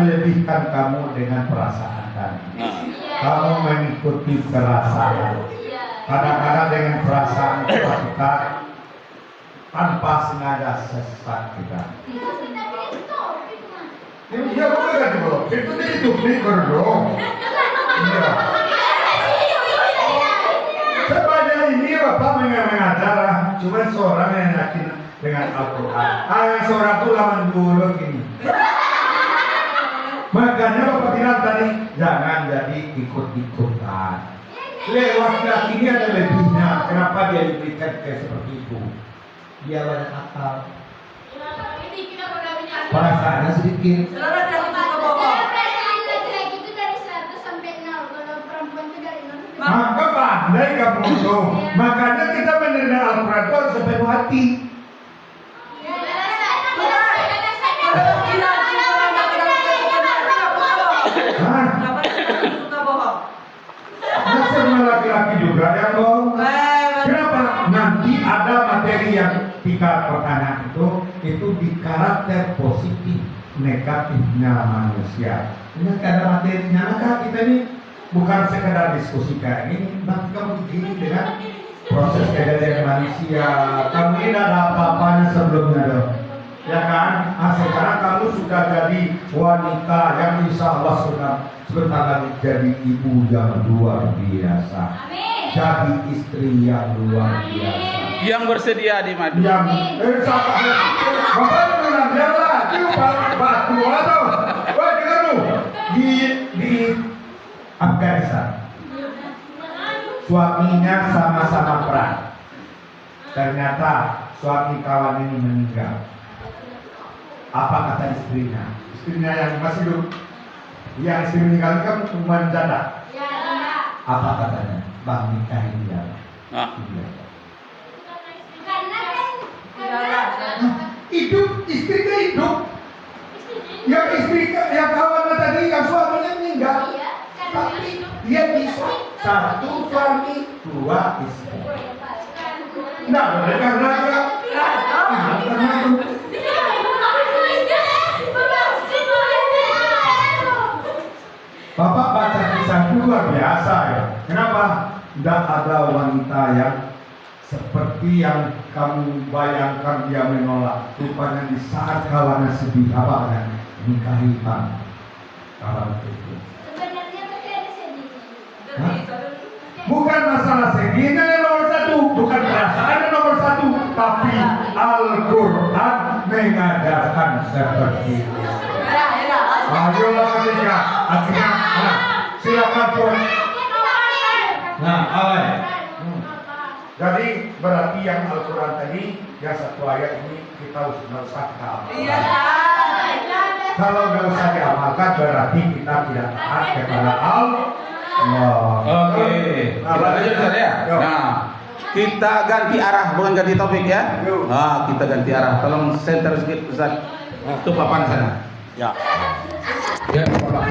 melebihkan kamu dengan perasaan tadi. Kamu mengikuti perasaan. Kadang-kadang dengan perasaan kita tanpa sengaja sesat kita. Iya, boleh kan bro? Itu ditutup dong. Iya. Sepanjang ini Bapak mengajar, cuma seorang yang yakin dengan Al-Quran. Seorang itu laman dulu ini. Makanya Bapak bilang tadi, jangan jadi ikut-ikutan. Laki-laki ini ada lebihnya. Kenapa dia diberikan kayak seperti itu? Dia banyak akal. Perasaannya sedikit. Maka pandai kamu itu. Makanya kita menerima Al-Quran itu harus sepenuh hati. Nah, semua laki-laki juga yang bohong. Kenapa? Nanti ada materi yang 3 pertanyaan itu di karakter positif negatifnya manusia. Ini ada materinya, maka kita ini bukan sekedar diskusi kayak ini. Nanti kamu begini dengan proses kejadian manusia. Kamu ini ada apa-apanya sebelumnya dong, ya kan? Nah, sekarang kamu sudah jadi wanita yang insya Allah sudah sebentar lagi jadi ibu yang luar biasa. Jadi istri yang luar biasa. Yang bersedia di madu. Yang Bapak mengajar lah, itu batu atau, wah dengar lu di Afghanistan, suaminya sama-sama perang. Ternyata suami kawan ini meninggal. Apa kata istrinya? Istrinya yang masih hidup, yang istri meninggal kan umman janda. Apa katanya? Bang nikahin dia. Hidup, istrinya hidup. Yang istri, yang kawannya tadi, yang suaminya meninggal. Tapi dia bisa 1 suami 2 istri. Nah, mereka belajar. Bapak baca kisah itu luar biasa ya. Kenapa? Tidak ada wanita yang seperti yang kamu bayangkan dia menolak. Rupanya di saat kawannya sedih, apa kan? Nikahi bang kawan itu. Sebenarnya ada sedihnya. Bukan masalah sedihnya yang nomor 1, bukan perasaan yang nomor 1, tapi Al-Quran mengajarkan seperti itu. Ayolah ketika akhirnya, silakan Tuhan. Nah, awal. Jadi berarti yang Al-Quran tadi, yang 1 ayat ini kita harus hafal. Kalau nggak usah diamalkan berarti kita tidak taat kepada Allah. Oke. Kita lanjut Ustaz ya. Nah, kita ganti arah, bukan ganti topik ya. Nah, kita ganti arah. Tolong center sedikit Ustaz. Itu papan sana. Ya. Ya, Bapak.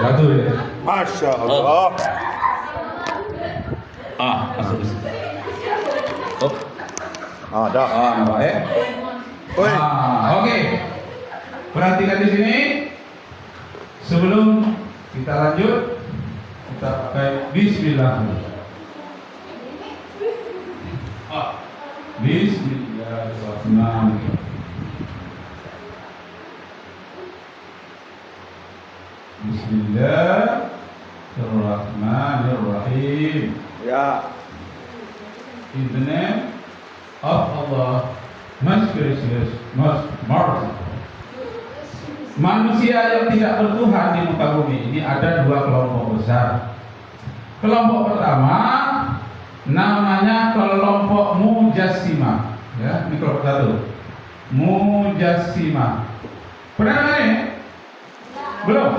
Jatuh ya. Masya Allah. Masuk di situ. Oh. Ada. Nampak ya? Oke. Perhatikan di sini. Sebelum kita lanjut, kita pakai Bismillah. Bismillahirrahmanirrahim. Bismillahirrahmanirrahim. Ya. In the name of Allah, most gracious, most merciful. Manusia yang tidak bertuhan di muka bumi ini ada 2 kelompok besar. Kelompok pertama namanya kelompok Mujassimah. Ya, ini kelompok 1. Mujassimah. Pernah dengar ini? Belum?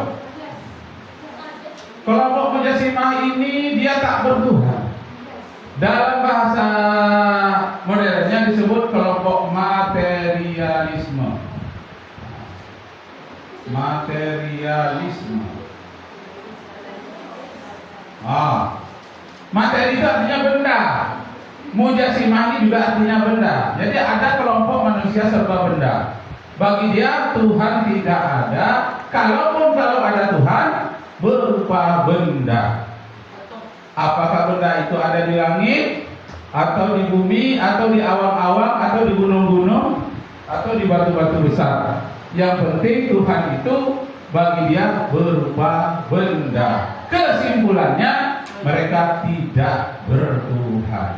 Kelompok Mujassimah ini dia tak bertuhan. Dalam bahasa modernnya disebut kelompok materialisme. Materialisme. Materi itu artinya benda. Mujassimah ini juga artinya benda. Jadi ada kelompok manusia serba benda. Bagi dia Tuhan tidak ada, kalau ada Tuhan berupa benda. Apakah benda itu ada di langit, atau di bumi, atau di awang-awang, atau di gunung-gunung, atau di batu-batu besar. Yang penting Tuhan itu bagi dia berupa benda. Kesimpulannya, mereka tidak bertuhan.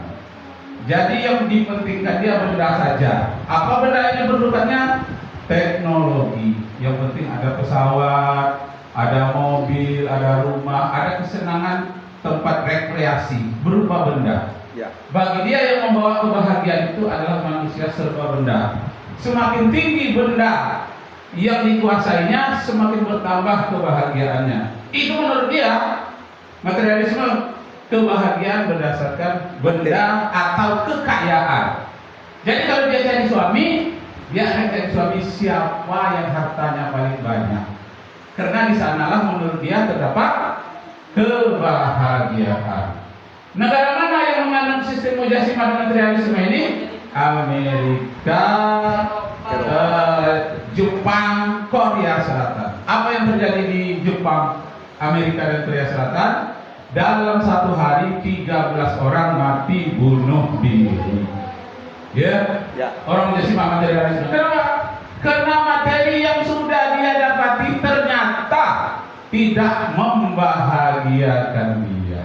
Jadi yang dipentingkan dia benda saja. Apa benda yang diperlukannya? Teknologi. Yang penting ada pesawat, ada mobil, ada rumah, ada kesenangan, tempat rekreasi berupa benda. Bagi dia yang membawa kebahagiaan itu adalah manusia serba benda. Semakin tinggi benda yang dikuasainya, semakin bertambah kebahagiaannya. Itu menurut dia materialisme, kebahagiaan berdasarkan benda atau kekayaan. Jadi kalau dia cari suami, dia akan cari suami siapa yang hartanya paling banyak. Karena di sanalah menurut dia terdapat kebahagiaan. Negara mana yang mengandung sistem mujasimah dan materialisme ini? Amerika, Jepang, Korea Selatan. Apa yang terjadi di Jepang, Amerika dan Korea Selatan? Dalam satu hari 13 orang mati bunuh diri. Ya. Orang mujasimah materialisme. Kenapa? Karena materi yang sudah dia dapati ternyata tidak membahagiakan dia.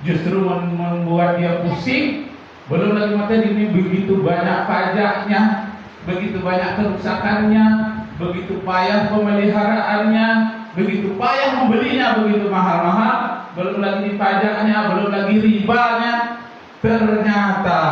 Justru membuat dia pusing. Belum lagi materi ini begitu banyak pajaknya, begitu banyak kerusakannya, begitu payah pemeliharaannya, begitu payah membelinya, begitu mahal-mahal, belum lagi pajaknya, belum lagi ribanya. Ternyata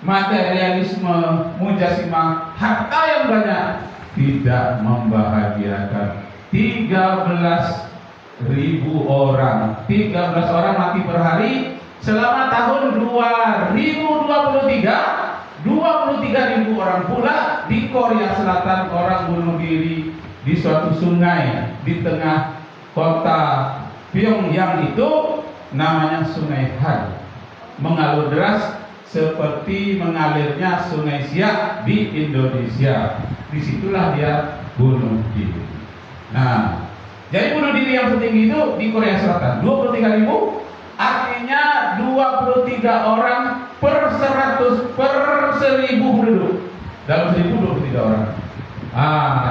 materialisme, mujasimah, harta yang banyak tidak membahagiakan. 13.000 orang, 13 orang mati per hari selama tahun 2023. 23.000 orang pula di Korea Selatan orang bunuh diri di suatu sungai di tengah kota Pyongyang. Itu namanya Sungai Han, mengalir deras seperti mengalirnya Sungai Siak di Indonesia. Disitulah dia bunuh diri. Nah, jadi bunuh diri yang tertinggi itu di Korea Selatan 23.000, artinya 23 orang per 100 per 1.000 penduduk. Dalam 1.000 23 orang.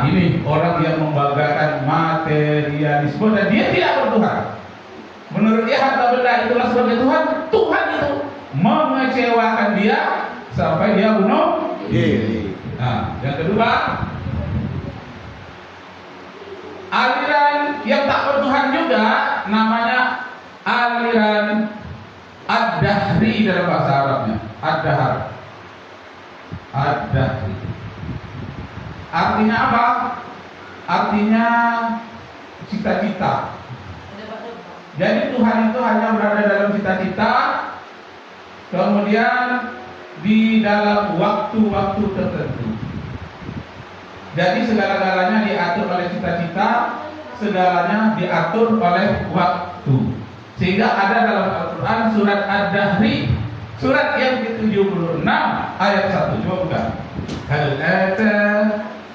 Ini orang yang membanggakan materialisme dan dia tidak bertuhan. Menurut dia harta benda itulah sebagai Tuhan. Tuhan itu mengecewakan dia sampai dia bunuh diri. Nah, yang kedua, aliran yang tak bertuhan juga namanya aliran ad-dahri dalam bahasa Arabnya. Ad-dahr. Ad-dahri. Artinya apa? Artinya cita-cita. Jadi Tuhan itu hanya berada dalam cita-cita, kemudian di dalam waktu-waktu tertentu. Jadi segala-galanya diatur oleh cita-cita, segalanya diatur oleh waktu. Sehingga ada dalam Al-Quran surat Ad-Dahri, surat yang ke-76 ayat 1. Coba buka. Hal ata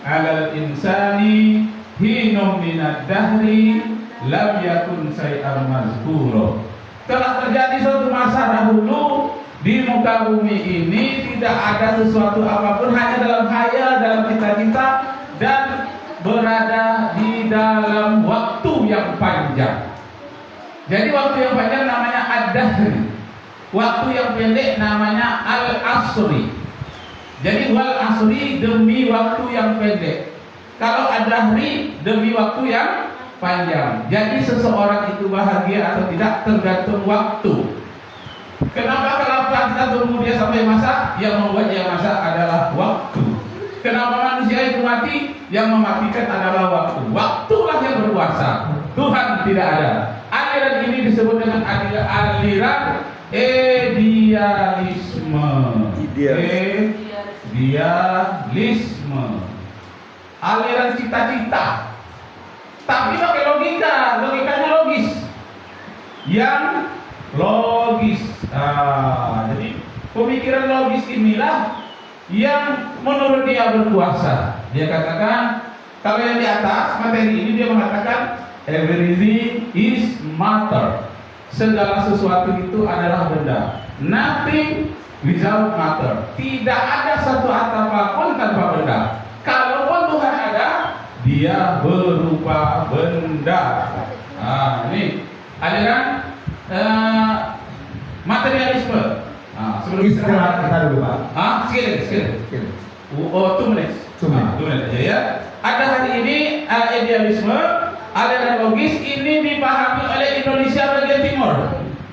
'alal insani hinum minad dahri lam yakun syai'an mazkura. Telah terjadi suatu masa dahulu di muka bumi ini tidak ada sesuatu apapun, hanya dalam khayal, dalam cita-cita, dan berada di dalam waktu yang panjang. Jadi waktu yang panjang namanya ad-dahri, waktu yang pendek namanya al-asri. Jadi wal asri demi waktu yang pendek, kalau ad-dahri demi waktu yang panjang. Jadi seseorang itu bahagia atau tidak tergantung waktu. Kenapa kita tunggu dia sampai masa? Yang membuat dia masa adalah waktu. Kenapa manusia itu mati? Yang mematikan adalah waktu. Waktulah yang berkuasa. Tuhan tidak ada. Aliran ini disebut dengan aliran idealisme. Idealisme. Aliran cita-cita. Tapi pakai logika, logikanya logis. Yang logis. Jadi pemikiran logis inilah yang menurut dia berkuasa. Dia katakan Kalau yang di atas materi ini dia mengatakan everything is matter. Segala sesuatu itu adalah benda. Nothing without matter. Tidak ada satu apapun tanpa benda. Kalaupun Tuhan ada, dia berupa benda. Nah, ini aliran materialisme. Nah, sebelum Istirahat kita dulu Pak. Sekali. Oh, 2 menit. 2 menit. 2 menit aja ya. Ada hari ini idealisme, aliran logis ini dipahami oleh Indonesia bagian timur.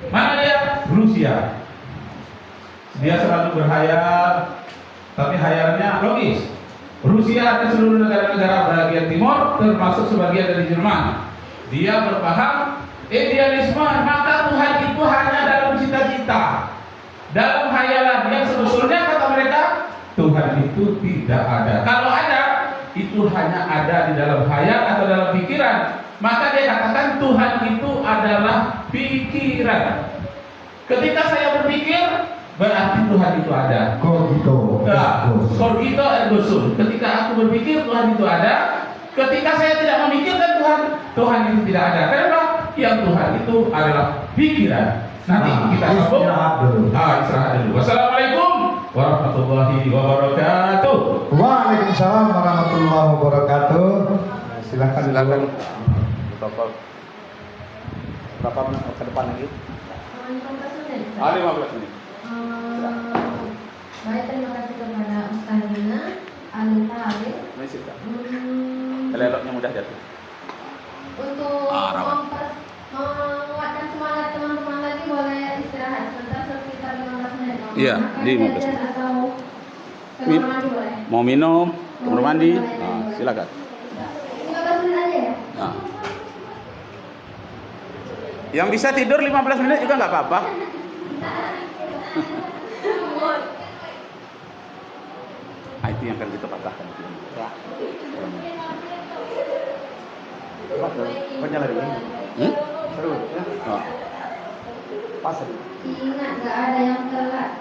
Mana dia? Rusia. Dia selalu berhayal, tapi hayalnya logis. Rusia dan seluruh negara-negara bagian timur, termasuk sebagian dari Jerman. Dia berpaham idealisme, maka Tuhan itu hanya dalam cita-cita, dalam hayalan yang sebetulnya kata mereka Tuhan itu tidak ada. Kalau ada, itu hanya ada di dalam hayal atau dalam pikiran. Maka dia katakan Tuhan itu adalah pikiran. Ketika saya berpikir, berarti Tuhan itu ada. Cogito. Cogito ergo sum. Ketika aku berpikir Tuhan itu ada. Ketika saya tidak memikirkan Tuhan, Tuhan itu tidak ada. Kenapa? Yang Tuhan itu adalah pikiran. Nanti kita sambung. Istirahat dulu. Wassalamualaikum warahmatullahi wabarakatuh. Waalaikumsalam warahmatullahi wabarakatuh. Silakan. Berapa menit ke depan lagi? 15 menit. 15 menit. Baik, terima kasih kepada Ustazina Alita Arif. Eloknya mudah jatuh. Untuk menguatkan semangat teman-teman lagi, boleh istirahat sebentar sekitar 15 menit. Iya, di 15 menit. Atau kamar mandi boleh. Mau minum, kamar mandi, silakan. 15 menit aja ya? Nah. Yang bisa tidur 15 menit juga nggak apa-apa. Itu yang akan kita patahkan. Ya. Banyak lagi. Seru. Ya. Ingat, nggak ada yang telat.